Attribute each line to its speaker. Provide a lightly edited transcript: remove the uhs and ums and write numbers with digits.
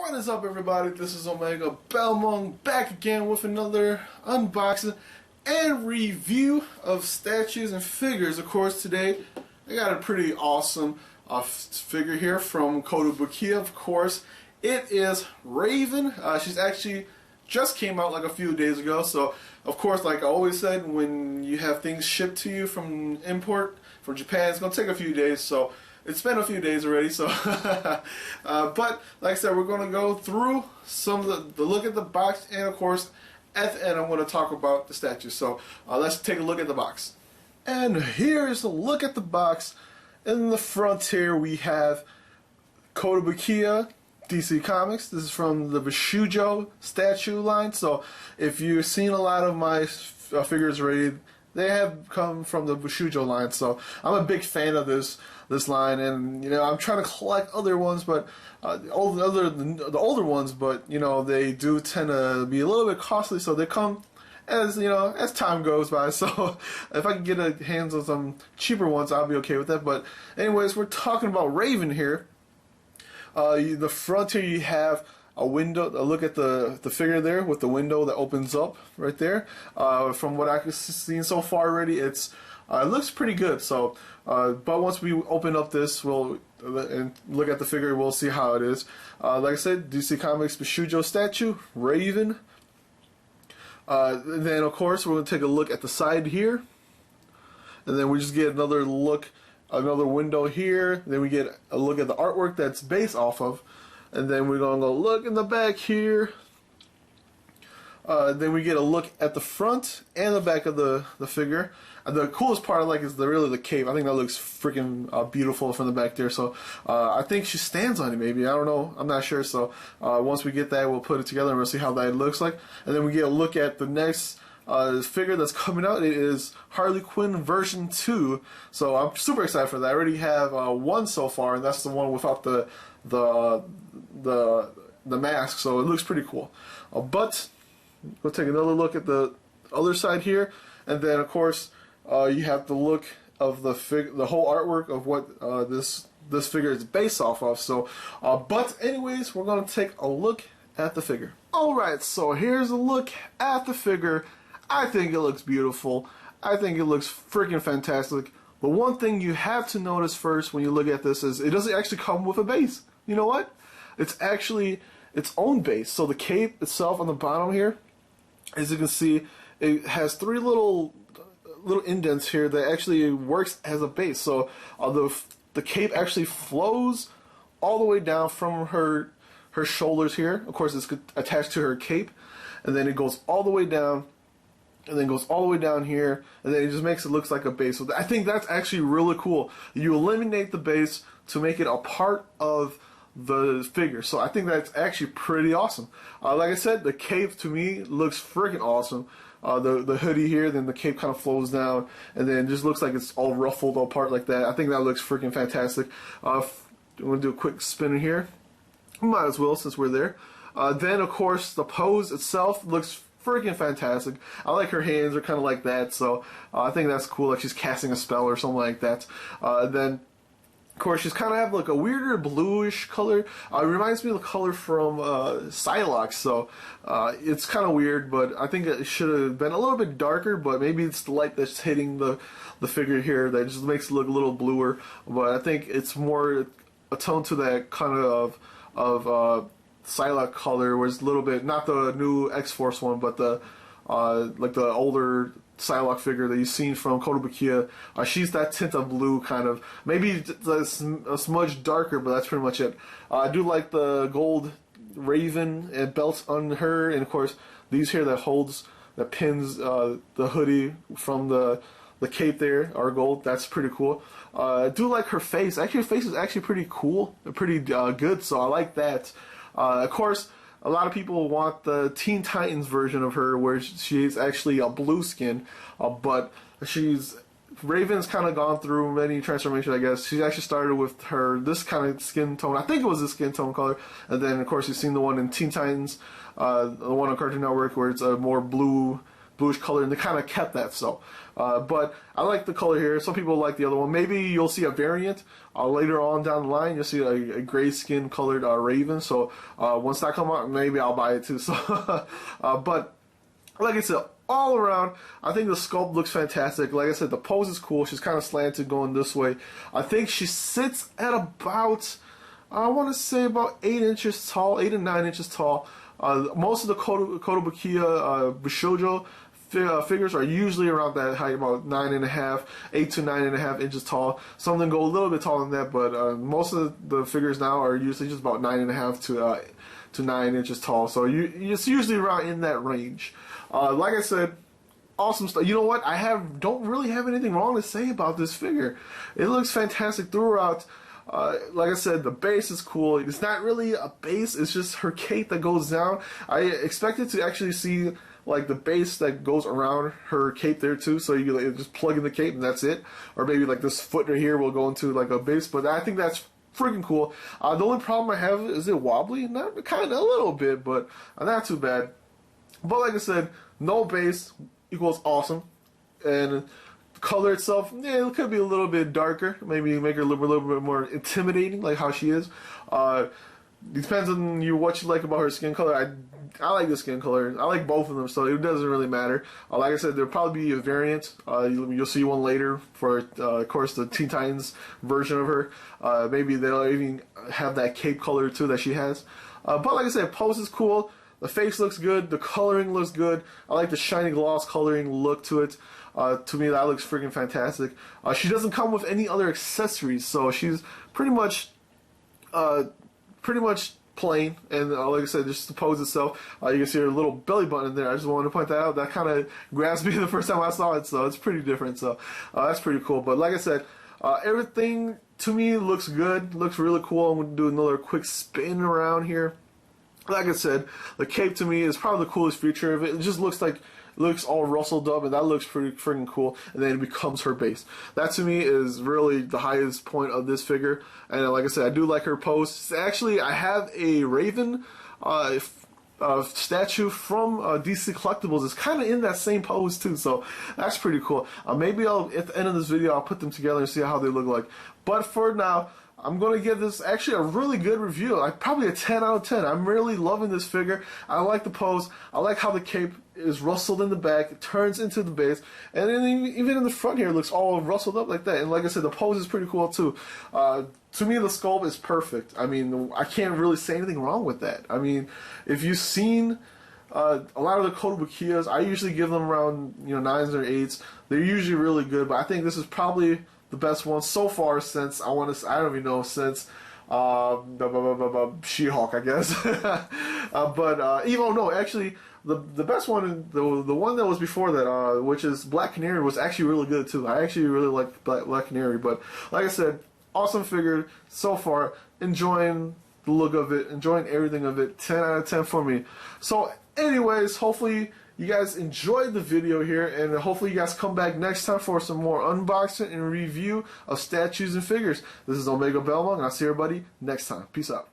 Speaker 1: What is up, everybody? This is Omegabalmung back again with another unboxing and review of statues and figures. Of course, today I got a pretty awesome figure here from Kotobukiya. Of course, it is Raven. She's actually just came out like a few days ago. So, of course, like I always said, when you have things shipped to you from import from Japan, it's gonna take a few days. So. It's been a few days already, so but like I said, we're going to go through some of the look at the box, and of course at the end I'm going to talk about the statue. So let's take a look at the box. And here's a look at the box. In the front here we have Kotobukiya DC Comics. This is from the Bishoujo statue line. So if you've seen a lot of my figures already, they have come from the Bishoujo line, so I'm a big fan of this line, and you know I'm trying to collect other ones, but the older ones, but you know they do tend to be a little bit costly, so they come as as time goes by. So if I can get a hands on some cheaper ones, I'll be okay with that. But anyways, we're talking about Raven here. The front here you have a window. A look at the figure there with the window that opens up right there. From what I've seen so far already, it looks pretty good. So, but once we open up this, and look at the figure, we'll see how it is. Like I said, DC Comics Bishoujo statue, Raven. And then of course we're going to take a look at the side here, and then we just get another look, another window here. Then we get a look at the artwork that's based off of. And then we're going to go look in the back here. Then we get a look at the front and the back of the figure. And the coolest part I like is really the cape. I think that looks freaking beautiful from the back there. So I think she stands on it maybe. I don't know. I'm not sure. So once we get that, we'll put it together and we'll see how that looks like. And then we get a look at the next figure that's coming out. It is Harley Quinn version 2. So I'm super excited for that. I already have one so far, and that's the one without the mask, so it looks pretty cool. But we'll take another look at the other side here, and then of course you have the look of the whole artwork of what this figure is based off of. So, but anyways, we're gonna take a look at the figure. All right, so here's a look at the figure. I think it looks beautiful. I think it looks freaking fantastic. But one thing you have to notice first when you look at this is it doesn't actually come with a base. You know what? It's actually its own base. So the cape itself on the bottom here, as you can see, it has three little indents here that actually works as a base. So the cape actually flows all the way down from her shoulders here. Of course, it's attached to her cape, and then it goes all the way down, and then goes all the way down here, and then it just makes it look like a base. So I think that's actually really cool. You eliminate the base to make it a part of the figure. So I think that's actually pretty awesome. Like I said, the cape to me looks freaking awesome. The hoodie here, then the cape kind of flows down, and then it just looks like it's all ruffled apart like that. I think that looks freaking fantastic. I'm going to do a quick spin here. Might as well since we're there. Then of course the pose itself looks freaking fantastic. I like her hands are kind of like that, so I think that's cool, like she's casting a spell or something like that. Then of course she's kind of have like a weirder bluish color. It reminds me of the color from Psylocke, so it's kind of weird, but I think it should have been a little bit darker, but maybe it's the light that's hitting the figure here that just makes it look a little bluer. But I think it's more a tone to that kind of Psylocke color, where it's a little bit, not the new X-Force one, but the like the older Psylocke figure that you've seen from Kotobukiya. She's that tint of blue, kind of. Maybe a smudge darker, but that's pretty much it. I do like the gold Raven and belts on her, and of course these here that pins the hoodie from the cape there are gold. That's pretty cool. I do like her face. Actually, her face is actually pretty cool, pretty good, so I like that. Of course, a lot of people want the Teen Titans version of her, where she's actually a blue skin, but Raven's kind of gone through many transformations, I guess. She actually started with this kind of skin tone. I think it was the skin tone color, and then of course you've seen the one in Teen Titans, the one on Cartoon Network where it's a more blue bluish color, and they kind of kept that so. But I like the color here. Some people like the other one. Maybe you'll see a variant later on down the line. You'll see a gray skin colored Raven. So once that comes out, maybe I'll buy it too. So, but like I said, all around, I think the sculpt looks fantastic. Like I said, the pose is cool. She's kind of slanted going this way. I think she sits at about, I want to say about 8 inches tall, 8 to 9 inches tall. Most of the Kotobukiya Bishoujo figures are usually around that height, about 9.5, 8 to 9.5 inches tall. Some of them go a little bit taller than that, but most of the figures now are usually just about 9.5 to 9 inches tall. So it's usually around in that range. Like I said, awesome stuff. You know what? Don't really have anything wrong to say about this figure. It looks fantastic throughout. Like I said, the base is cool. It's not really a base. It's just her cape that goes down. I expected to actually see like the base that goes around her cape there too. So you like, just plug in the cape and that's it. Or maybe like this foot right here will go into like a base. But I think that's freaking cool. The only problem I have is it wobbly. Not kind of a little bit, but not too bad. But like I said, no base equals awesome. And the color itself, yeah, it could be a little bit darker. Maybe make her a little bit more intimidating, like how she is. Depends on what you like about her skin color. I like the skin color. I like both of them, so it doesn't really matter. Like I said, there'll probably be a variant. You'll see one later for, of course, the Teen Titans version of her. Maybe they'll even have that cape color too that she has. But like I said, pose is cool. The face looks good. The coloring looks good. I like the shiny gloss coloring look to it. To me, that looks freaking fantastic. She doesn't come with any other accessories, so she's pretty much plain. And like I said, just the pose itself, you can see her little belly button in there. I just wanted to point that out. That kind of grabbed me the first time I saw it, so it's pretty different. So that's pretty cool. But like I said, everything to me looks good. Looks really cool. I'm going to do another quick spin around here. Like I said, the cape to me is probably the coolest feature of it. It just looks all rustled up, and that looks pretty freaking cool. And then it becomes her base. That to me is really the highest point of this figure. And like I said, I do like her pose. Actually, I have a Raven statue from DC Collectibles. It's kind of in that same pose too, so that's pretty cool. Maybe at the end of this video, I'll put them together and see how they look like. But for now, I'm going to give this actually a really good review. Probably a 10 out of 10. I'm really loving this figure. I like the pose. I like how the cape is rustled in the back. It turns into the base. And then even in the front here, it looks all rustled up like that. And like I said, the pose is pretty cool too. To me, the sculpt is perfect. I mean, I can't really say anything wrong with that. I mean, if you've seen a lot of the Kotobukiyas, I usually give them around 9s or 8s. They're usually really good, but I think this is probably the best one so far since since She-Hulk, I guess. But even no, actually, the best one, the one that was before that, which is Black Canary, was actually really good too. I actually really like Black Canary. But like I said, awesome figure so far. Enjoying the look of it, enjoying everything of it. 10 out of 10 for me. So, anyways, hopefully you guys enjoyed the video here, and hopefully you guys come back next time for some more unboxing and review of statues and figures. This is Omegabalmung, and I'll see everybody next time. Peace out.